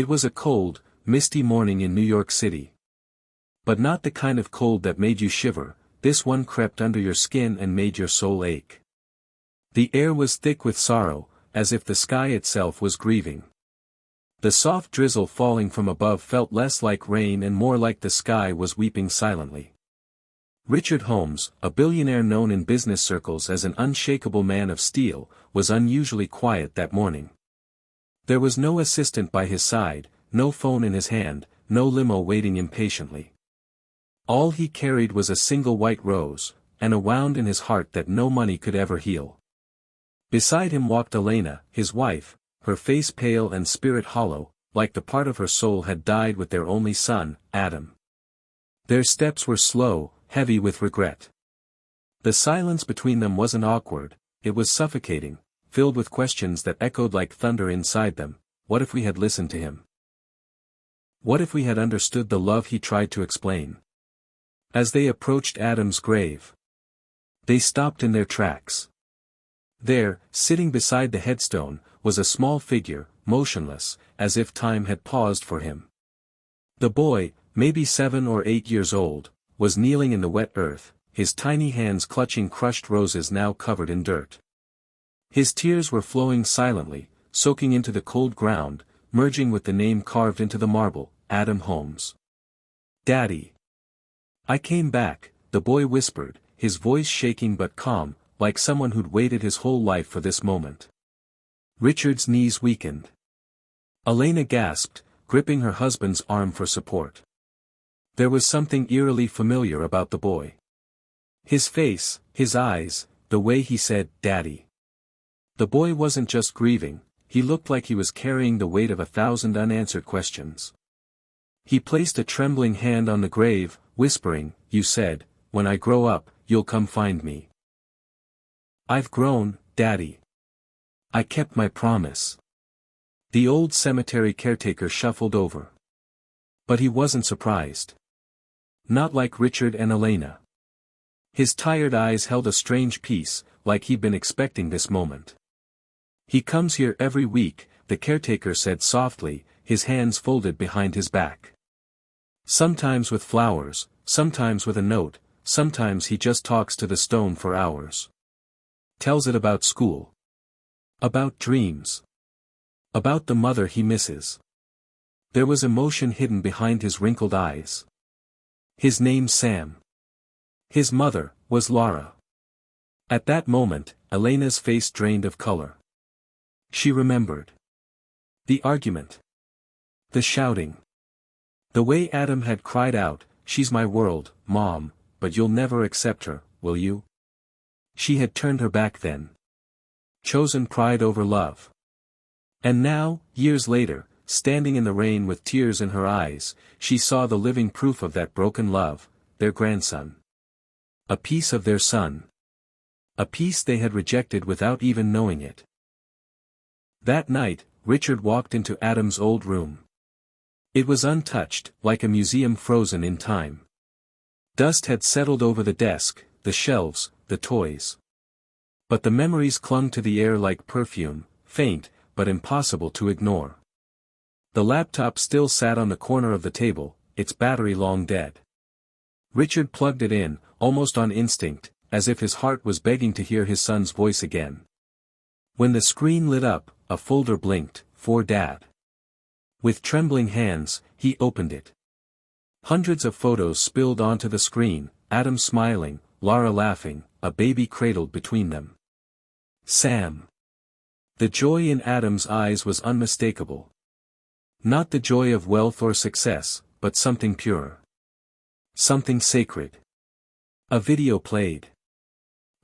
It was a cold, misty morning in New York City. But not the kind of cold that made you shiver, this one crept under your skin and made your soul ache. The air was thick with sorrow, as if the sky itself was grieving. The soft drizzle falling from above felt less like rain and more like the sky was weeping silently. Richard Holmes, a billionaire known in business circles as an unshakable man of steel, was unusually quiet that morning. There was no assistant by his side, no phone in his hand, no limo waiting impatiently. All he carried was a single white rose, and a wound in his heart that no money could ever heal. Beside him walked Elena, his wife, her face pale and spirit hollow, like the part of her soul had died with their only son, Adam. Their steps were slow, heavy with regret. The silence between them wasn't awkward, it was suffocating, filled with questions that echoed like thunder inside them. What if we had listened to him? What if we had understood the love he tried to explain? As they approached Adam's grave, they stopped in their tracks. There, sitting beside the headstone, was a small figure, motionless, as if time had paused for him. The boy, maybe 7 or 8 years old, was kneeling in the wet earth, his tiny hands clutching crushed roses now covered in dirt. His tears were flowing silently, soaking into the cold ground, merging with the name carved into the marble, Adam Holmes. "Daddy. I came back," the boy whispered, his voice shaking but calm, like someone who'd waited his whole life for this moment. Richard's knees weakened. Elena gasped, gripping her husband's arm for support. There was something eerily familiar about the boy. His face, his eyes, the way he said, "Daddy." The boy wasn't just grieving, he looked like he was carrying the weight of 1,000 unanswered questions. He placed a trembling hand on the grave, whispering, "You said, when I grow up, you'll come find me." "I've grown, Daddy. I kept my promise." The old cemetery caretaker shuffled over. But he wasn't surprised. Not like Richard and Elena. His tired eyes held a strange peace, like he'd been expecting this moment. "He comes here every week," the caretaker said softly, his hands folded behind his back. "Sometimes with flowers, sometimes with a note, sometimes he just talks to the stone for hours. Tells it about school. About dreams. About the mother he misses." There was emotion hidden behind his wrinkled eyes. His name's Sam. His mother was Laura. At that moment, Elena's face drained of color. She remembered. The argument. The shouting. The way Adam had cried out, "She's my world, Mom, but you'll never accept her, will you?" She had turned her back then. Chosen pride over love. And now, years later, standing in the rain with tears in her eyes, she saw the living proof of that broken love, their grandson. A piece of their son. A piece they had rejected without even knowing it. That night, Richard walked into Adam's old room. It was untouched, like a museum frozen in time. Dust had settled over the desk, the shelves, the toys. But the memories clung to the air like perfume, faint, but impossible to ignore. The laptop still sat on the corner of the table, its battery long dead. Richard plugged it in, almost on instinct, as if his heart was begging to hear his son's voice again. When the screen lit up, a folder blinked, "For Dad." With trembling hands, he opened it. Hundreds of photos spilled onto the screen, Adam smiling, Laura laughing, a baby cradled between them. Sam. The joy in Adam's eyes was unmistakable. Not the joy of wealth or success, but something pure. Something sacred. A video played.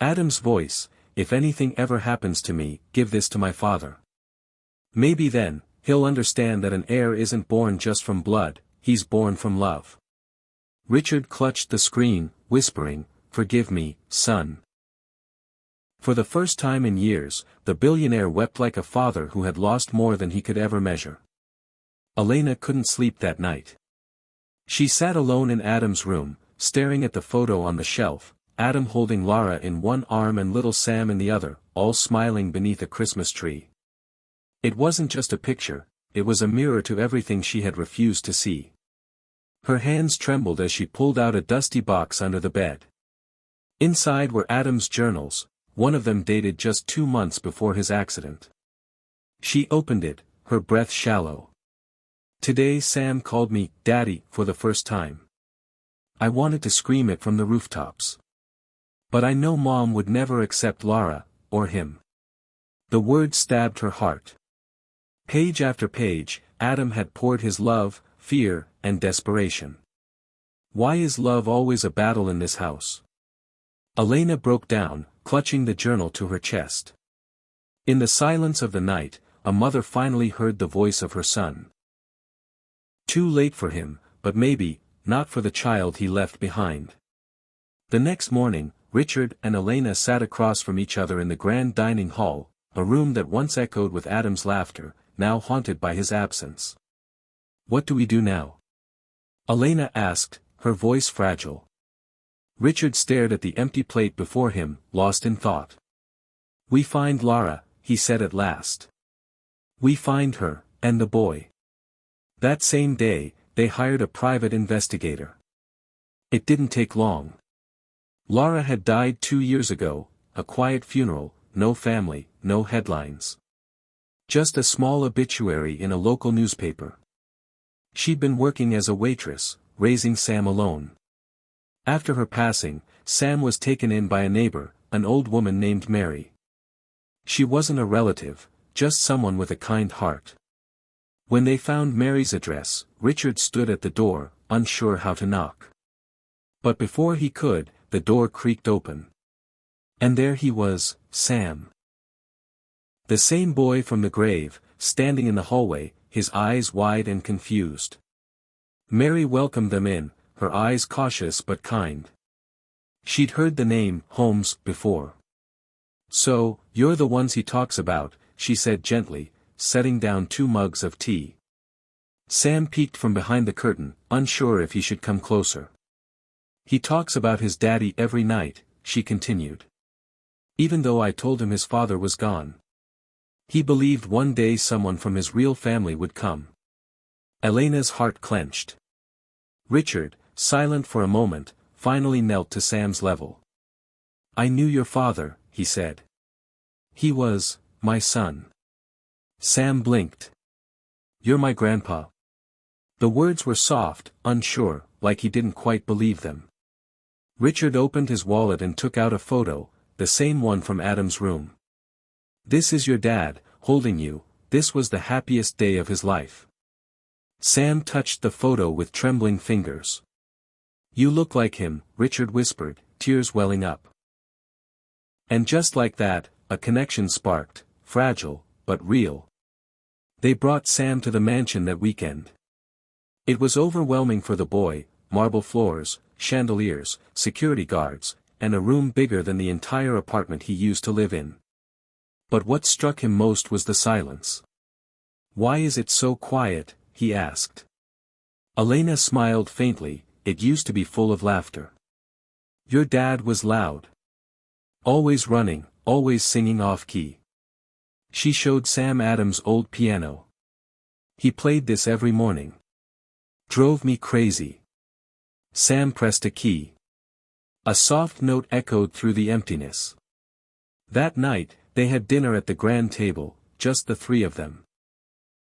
Adam's voice, "If anything ever happens to me, give this to my father. Maybe then, he'll understand that an heir isn't born just from blood, he's born from love." Richard clutched the screen, whispering, "Forgive me, son." For the first time in years, the billionaire wept like a father who had lost more than he could ever measure. Elena couldn't sleep that night. She sat alone in Adam's room, staring at the photo on the shelf, Adam holding Laura in one arm and little Sam in the other, all smiling beneath a Christmas tree. It wasn't just a picture, it was a mirror to everything she had refused to see. Her hands trembled as she pulled out a dusty box under the bed. Inside were Adam's journals, one of them dated just 2 months before his accident. She opened it, her breath shallow. Today Sam called me Daddy for the first time. I wanted to scream it from the rooftops. But I know Mom would never accept Laura, or him. The words stabbed her heart. Page after page, Adam had poured his love, fear, and desperation. Why is love always a battle in this house? Elena broke down, clutching the journal to her chest. In the silence of the night, a mother finally heard the voice of her son. Too late for him, but maybe, not for the child he left behind. The next morning, Richard and Elena sat across from each other in the grand dining hall, a room that once echoed with Adam's laughter, now haunted by his absence. What do we do now? Elena asked, her voice fragile. Richard stared at the empty plate before him, lost in thought. We find Laura, he said at last. We find her, and the boy. That same day, they hired a private investigator. It didn't take long. Laura had died 2 years ago, a quiet funeral, no family, no headlines. Just a small obituary in a local newspaper. She'd been working as a waitress, raising Sam alone. After her passing, Sam was taken in by a neighbor, an old woman named Mary. She wasn't a relative, just someone with a kind heart. When they found Mary's address, Richard stood at the door, unsure how to knock. But before he could, the door creaked open. And there he was, Sam. The same boy from the grave, standing in the hallway, his eyes wide and confused. Mary welcomed them in, her eyes cautious but kind. She'd heard the name, Holmes, before. So, you're the ones he talks about, she said gently, setting down 2 mugs of tea. Sam peeked from behind the curtain, unsure if he should come closer. He talks about his daddy every night, she continued. Even though I told him his father was gone. He believed one day someone from his real family would come. Elena's heart clenched. Richard, silent for a moment, finally knelt to Sam's level. I knew your father, he said. He was, my son. Sam blinked. You're my grandpa. The words were soft, unsure, like he didn't quite believe them. Richard opened his wallet and took out a photo, the same one from Adam's room. This is your dad, holding you, this was the happiest day of his life. Sam touched the photo with trembling fingers. You look like him, Richard whispered, tears welling up. And just like that, a connection sparked, fragile, but real. They brought Sam to the mansion that weekend. It was overwhelming for the boy, marble floors, chandeliers, security guards, and a room bigger than the entire apartment he used to live in. But what struck him most was the silence. Why is it so quiet, he asked. Elena smiled faintly, it used to be full of laughter. Your dad was loud. Always running, always singing off-key. She showed Sam Adams' old piano. He played this every morning. Drove me crazy. Sam pressed a key. A soft note echoed through the emptiness. That night, they had dinner at the grand table, just the 3 of them.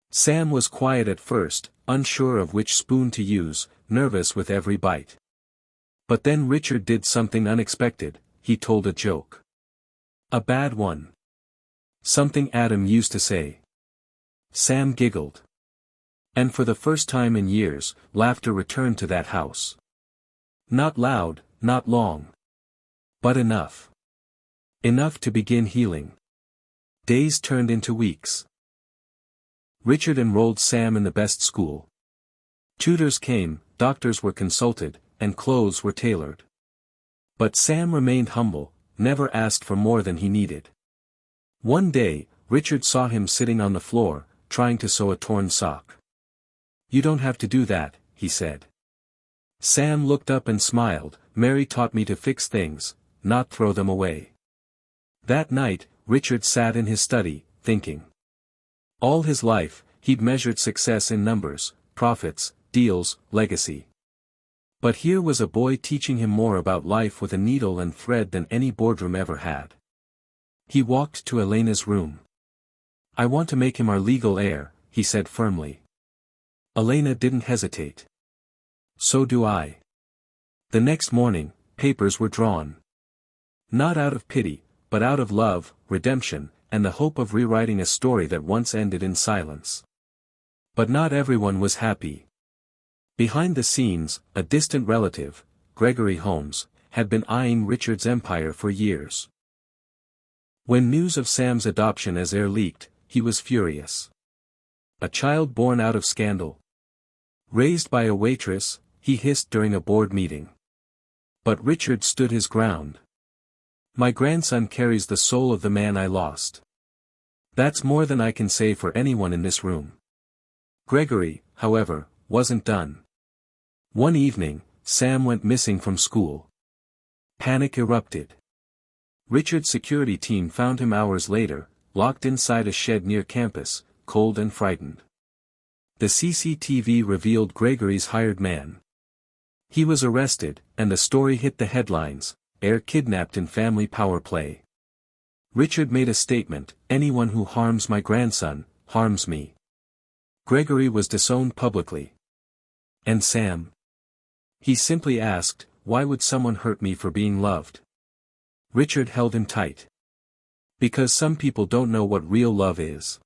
Sam was quiet at first, unsure of which spoon to use, nervous with every bite. But then Richard did something unexpected, he told a joke. A bad one. Something Adam used to say. Sam giggled. And for the first time in years, laughter returned to that house. Not loud, not long. But enough. Enough to begin healing. Days turned into weeks. Richard enrolled Sam in the best school. Tutors came, doctors were consulted, and clothes were tailored. But Sam remained humble, never asked for more than he needed. One day, Richard saw him sitting on the floor, trying to sew a torn sock. You don't have to do that, he said. Sam looked up and smiled, Mary taught me to fix things, not throw them away. That night, Richard sat in his study, thinking. All his life, he'd measured success in numbers, profits, deals, legacy. But here was a boy teaching him more about life with a needle and thread than any boardroom ever had. He walked to Elena's room. "I want to make him our legal heir," he said firmly. Elena didn't hesitate. "So do I." The next morning, papers were drawn. Not out of pity, but out of love, redemption, and the hope of rewriting a story that once ended in silence. But not everyone was happy. Behind the scenes, a distant relative, Gregory Holmes, had been eyeing Richard's empire for years. When news of Sam's adoption as heir leaked, he was furious. A child born out of scandal. Raised by a waitress, he hissed during a board meeting. But Richard stood his ground. "My grandson carries the soul of the man I lost. That's more than I can say for anyone in this room." Gregory, however, wasn't done. One evening, Sam went missing from school. Panic erupted. Richard's security team found him hours later, locked inside a shed near campus, cold and frightened. The CCTV revealed Gregory's hired man. He was arrested, and the story hit the headlines: "Heir kidnapped in family power play." Richard made a statement: "Anyone who harms my grandson, harms me." Gregory was disowned publicly. And Sam? He simply asked, "Why would someone hurt me for being loved?" Richard held him tight. "Because some people don't know what real love is."